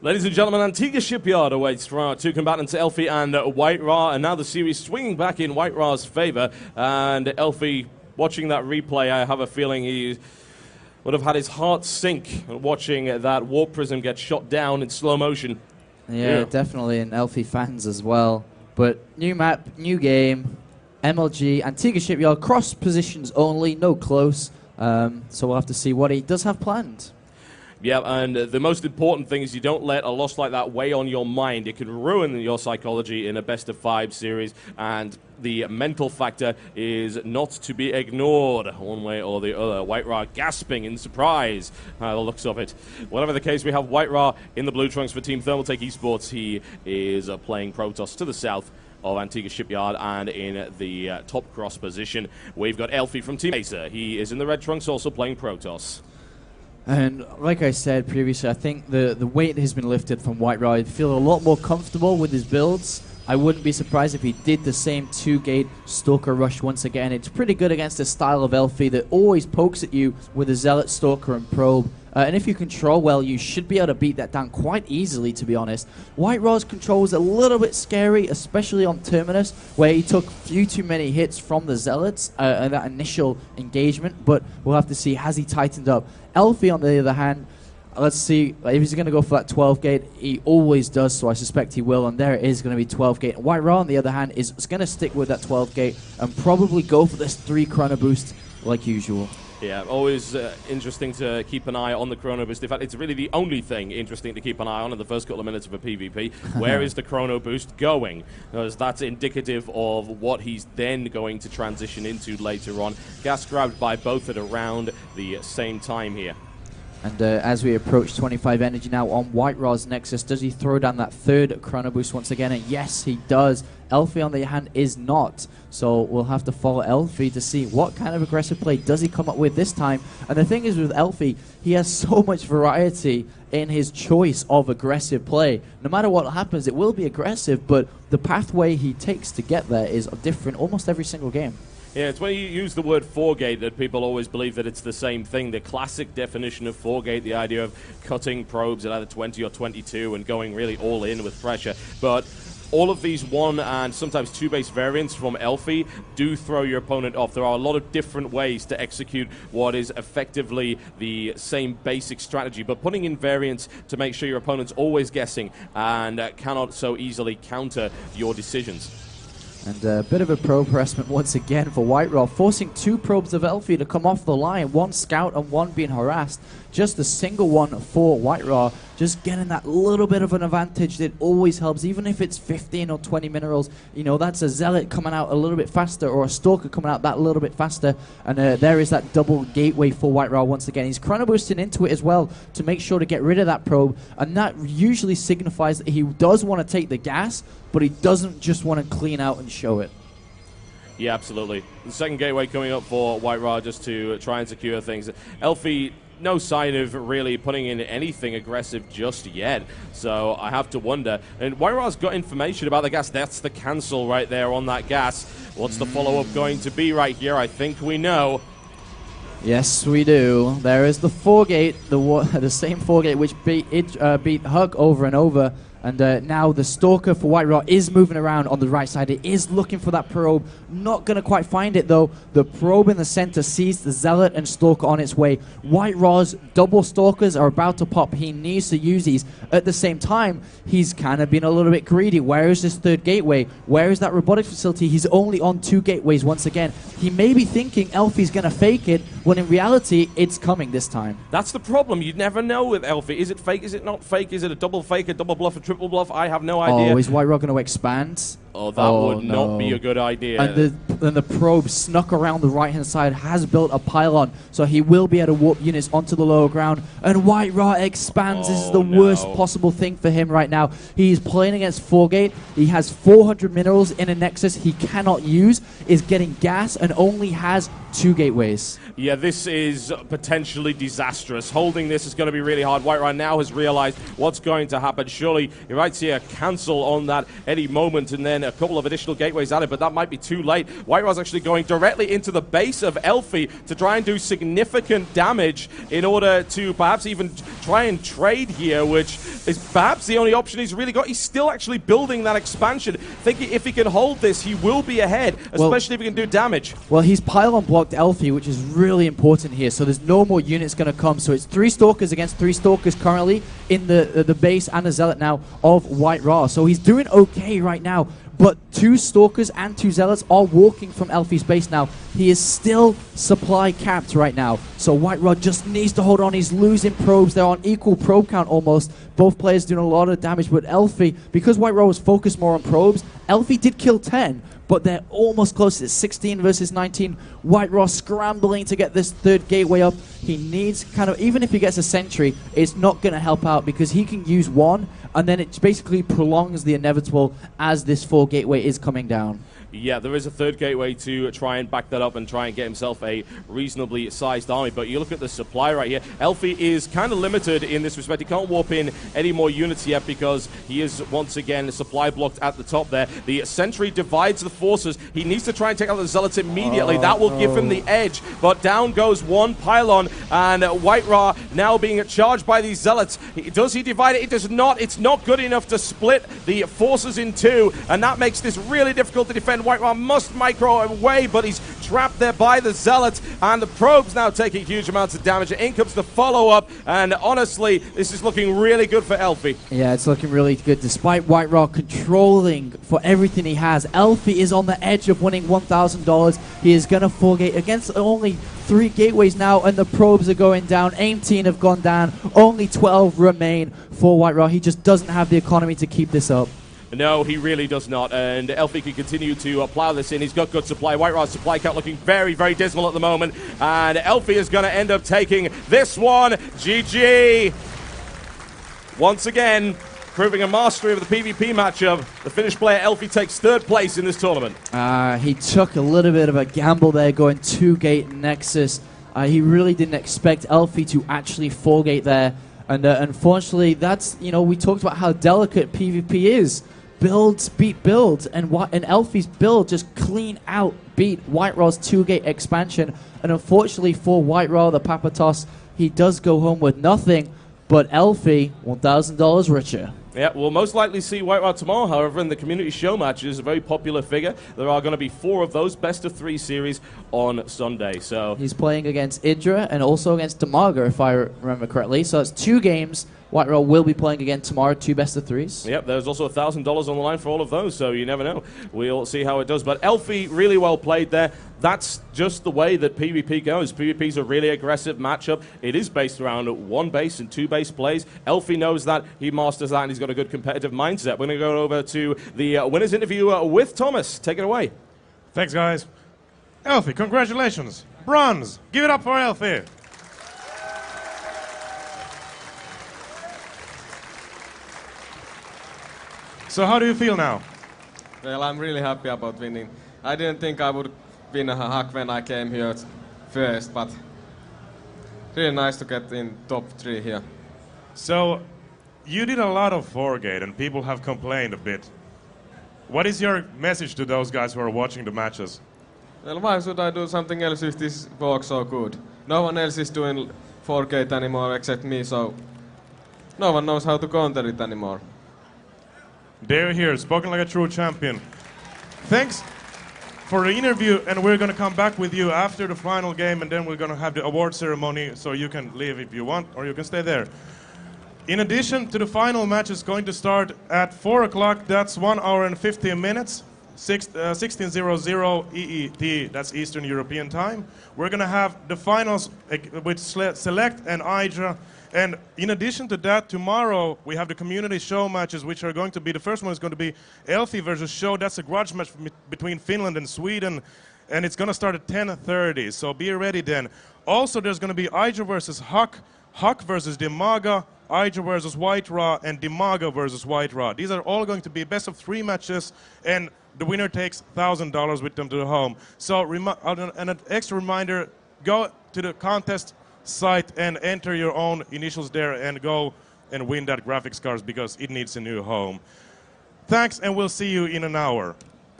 Ladies and gentlemen, Antigua Shipyard awaits for our two combatants, Elfi and WhiteRa, and now the series swinging back in WhiteRa's favor. And Elfi, watching that replay, I have a feeling he would have had his heart sink watching that warp prism get shot down in slow motion. Yeah, definitely, and Elfi fans as well. But new map, new game, MLG, Antigua Shipyard, cross positions only, no close. So we'll have to see what he does have planned. Yeah, and the most important thing is you don't let a loss like that weigh on your mind. It can ruin your psychology in a best-of-5 series, and the mental factor is not to be ignored one way or the other. WhiteRa gasping in surprise by the looks of it. Whatever the case, we have WhiteRa in the blue trunks for Team Thermaltake Esports. He is playing Protoss to the south of Antigua Shipyard, and in the top cross position, we've got Elfi from Team ASUS. He is in the red trunks, also playing Protoss. And like I said previously, I think the weight has been lifted from WhiteRa. I feel a lot more comfortable with his builds. I wouldn't be surprised if he did the same 2-gate Stalker rush once again. It's pretty good against the style of Elfi that always pokes at you with a Zealot, Stalker, and Probe. And if you control well, you should be able to beat that down quite easily, to be honest. WhiteRa's control was a little bit scary, especially on Terminus, where he took a few too many hits from the Zealots in that initial engagement. But we'll have to see, has he tightened up? Elfi, on the other hand, let's see if he's going to go for that 12-gate. He always does, so I suspect he will. And there it is going to be 12-gate. And WhiteRa, on the other hand, is going to stick with that 12-gate and probably go for this 3 chrono boost like usual. Yeah, always interesting to keep an eye on the chrono boost. In fact, it's really the only thing interesting to keep an eye on in the first couple of minutes of a PvP. Where is the chrono boost going? Because that's indicative of what he's then going to transition into later on. Gas grabbed by both at around the same time here. And as we approach 25 energy now on WhiteRa's Nexus, does he throw down that 3rd chrono boost once again? And yes, he does. Elfi, on the other hand, is not. So we'll have to follow Elfi to see what kind of aggressive play does he come up with this time. And the thing is with Elfi, he has so much variety in his choice of aggressive play. No matter what happens, it will be aggressive, but the pathway he takes to get there is different almost every single game. Yeah, it's when you use the word 4-gate that people always believe that it's the same thing. The classic definition of 4-gate, the idea of cutting probes at either 20 or 22 and going really all in with pressure. But all of these 1 and sometimes 2 base variants from Elfi do throw your opponent off. There are a lot of different ways to execute what is effectively the same basic strategy, but putting in variants to make sure your opponent's always guessing and cannot so easily counter your decisions. And a bit of a probe harassment once again for WhiteRa, forcing 2 probes of Elfi to come off the line, 1 scout and 1 being harassed. Just a single one for WhiteRa, just getting that little bit of an advantage that always helps, even if it's 15 or 20 minerals. You know, that's a Zealot coming out a little bit faster, or a Stalker coming out that little bit faster. And there is that double gateway for WhiteRa once again. He's chrono boosting into it as well to make sure to get rid of that probe, and that usually signifies that he does want to take the gas, but he doesn't just want to clean out and show it. Yeah, absolutely. The second gateway coming up for WhiteRa just to try and secure things. Elfi, no sign of really putting in anything aggressive just yet, so I have to wonder. And WhiteRa's got information about the gas. That's the cancel right there on that gas. What's the follow-up going to be right here? I think we know. Yes, we do. There is the 4-gate, the same 4-gate which beat Hug over and over. And now the Stalker for WhiteRa is moving around on the right side. It is looking for that probe. Not going to quite find it, though. The probe in the center sees the Zealot and Stalker on its way. WhiteRa's double Stalkers are about to pop. He needs to use these. At the same time, he's kind of been a little bit greedy. Where is this 3rd gateway? Where is that robotics facility? He's only on 2 gateways once again. He may be thinking Elfi's going to fake it, when in reality, it's coming this time. That's the problem. You'd never know with Elfi. Is it fake? Is it not fake? Is it a double fake, a double bluff, a triple bluff? I have no idea. Oh, is WhiteRa going to expand? Oh, that would not be a good idea. And the probe snuck around the right-hand side, has built a pylon, so he will be able to warp units onto the lower ground. And WhiteRa expands. This is the worst possible thing for him right now. He's playing against 4-gate. He has 400 minerals in a Nexus he cannot use, is getting gas, and only has 2 gateways. Yeah, this is potentially disastrous. Holding this is going to be really hard. WhiteRa now has realized what's going to happen. Surely, you might see a cancel on that any moment, and then a couple of additional gateways added, but that might be too late. WhiteRa's actually going directly into the base of Elfi to try and do significant damage in order to perhaps even try and trade here, which is perhaps the only option he's really got. He's still actually building that expansion, thinking if he can hold this, he will be ahead, especially if he can do damage. Well, he's pylon blocked Elfi, which is really important here, so there's no more units going to come. So it's 3 Stalkers against 3 Stalkers currently in the base and a Zealot now of WhiteRa. So he's doing okay right now, but 2 Stalkers and 2 Zealots are walking from Elfi's base now. He is still supply capped right now, so WhiteRa just needs to hold on. He's losing probes. They're on equal probe count almost. Both players doing a lot of damage, but Elfi, because WhiteRa was focused more on probes, Elfi did kill 10, but they're almost close. It's 16 versus 19. WhiteRa scrambling to get this 3rd gateway up. He needs kind of, even if he gets a sentry, it's not going to help out because he can use 1, and then it basically prolongs the inevitable as this 4 gateway is coming down. Yeah, there is a 3rd gateway to try and back that up and try and get himself a reasonably sized army. But you look at the supply right here. Elfi is kind of limited in this respect. He can't warp in any more units yet because he is once again supply blocked at the top there. The sentry divides the forces. He needs to try and take out the Zealots immediately. That will give him the edge. But down goes 1 pylon, and WhiteRa now being charged by these Zealots. Does he divide it? It does not. It's not good enough to split the forces in 2, and that makes this really difficult to defend. WhiteRa must micro away, but he's trapped there by the Zealots, and the probes now taking huge amounts of damage. In comes the follow-up, and honestly, this is looking really good for Elfi. Yeah, it's looking really good. Despite WhiteRa controlling for everything he has, Elfi is on the edge of winning $1,000. He is going to 4-gate against only 3 gateways now, and the probes are going down. Aim team have gone down. Only 12 remain for WhiteRa. He just doesn't have the economy to keep this up. No, he really does not, and Elfi can continue to plow this in. He's got good supply. WhiteRa's supply count looking very, very dismal at the moment, and Elfi is going to end up taking this one. GG! Once again, proving a mastery of the PvP matchup, the Finnish player Elfi takes 3rd place in this tournament. He took a little bit of a gamble there going 2-gate Nexus. He really didn't expect Elfi to actually 4-gate there, and unfortunately, that's, you know, we talked about how delicate PvP is. Builds beat builds, and Elfi's build just clean out beat WhiteRa's 2-gate expansion. And unfortunately for WhiteRa, the Papatos, he does go home with nothing, but Elfi, $1,000 richer. Yeah, we'll most likely see WhiteRa tomorrow, however, in the community show matches, a very popular figure. There are going to be 4 of those best-of-3 series on Sunday. So he's playing against Idra and also against dApollo, if I remember correctly. So it's 2 games. WhiteRa will be playing again tomorrow, 2 best-of-3s. Yep, there's also $1,000 on the line for all of those, so you never know. We'll see how it does. But Elfi, really well played there. That's just the way that PvP goes. PvP is a really aggressive matchup. It is based around 1 base and 2 base plays. Elfi knows that. He masters that, and he's got a good competitive mindset. We're going to go over to the winners interview with Thomas. Take it away. Thanks, guys. Elfi, congratulations. Bronze. Give it up for Elfi. So how do you feel now? Well, I'm really happy about winning. I didn't think I would win a hack when I came here first, but really nice to get in top 3 here. So you did a lot of 4-gate and people have complained a bit. What is your message to those guys who are watching the matches? Well, why should I do something else if this works so good? No one else is doing 4-gate anymore except me, so no one knows how to counter it anymore. There here, spoken like a true champion. Thanks for the interview, and we're going to come back with you after the final game, and then we're going to have the award ceremony, so you can leave if you want, or you can stay there. In addition to the final match is going to start at 4 o'clock, that's 1 hour and 15 minutes, 16:00 EET, that's Eastern European time. We're going to have the finals with Select and Hydra. And in addition to that, tomorrow we have the community show matches, which are going to be, the first one is going to be Elfi versus Show. That's a grudge match between Finland and Sweden, and it's going to start at 10:30, so be ready then. Also, there's going to be Hydra versus Huck, Huck versus dApollo, Hydra versus WhiteRa, and dApollo versus WhiteRa. These are all going to be best of 3 matches, and the winner takes $1,000 with them to the home. So, and an extra reminder, go to the contest site and enter your own initials there and go and win that graphics card because it needs a new home. Thanks, and we'll see you in an hour.